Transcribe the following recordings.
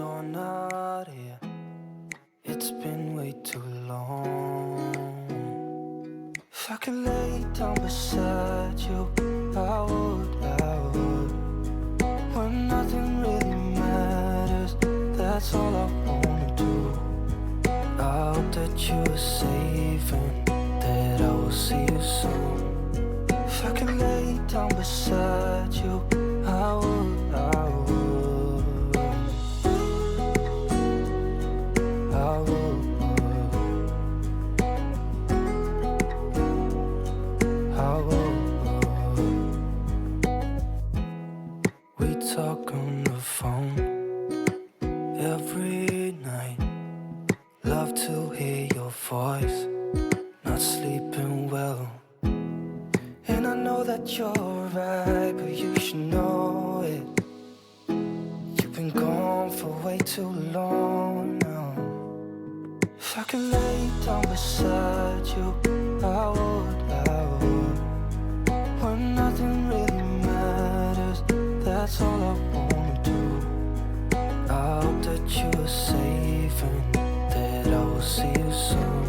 you're not here. It's been way too long. If I could lay down beside you, I would. When nothing really matters, that's all I wanna do. I hope that you are safe and that I will see you soon. If I could lay down beside you, I would. We talk on the phone every night. Love to hear your voice. Not sleeping well. And I know that you're right, but you should know it. You've been gone for way too long now. If I could lay down beside you, I would. When nothing really matters, that's all I wanna do. I hope that you are safe and that I will see you soon.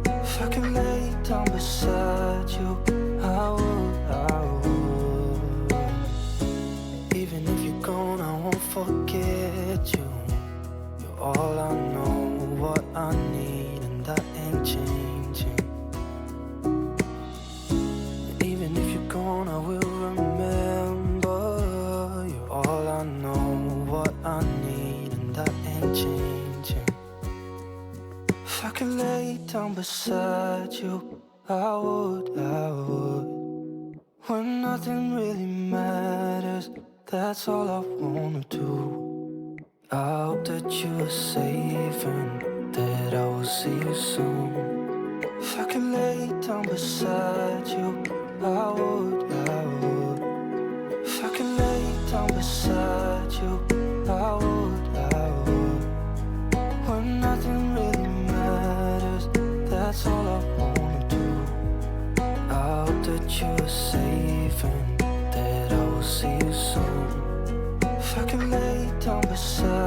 If I could lay down beside you, I would. Even if you're gone, I won't forget you. You're all I know, what I need, and that ain't changing. And even if you're gone, I will remember. You're all I know, what I need, and that ain't changing. If I could lay down beside you, I would. When nothing really matters, that's all I wanna do. I hope that you are safe and that I will see you soon. If I could lay down beside you, I would. If I could lay down beside you, I would. When nothing really matters, that's all I wanna do. I hope that you are safe and that I will see you soon. If I could lay down beside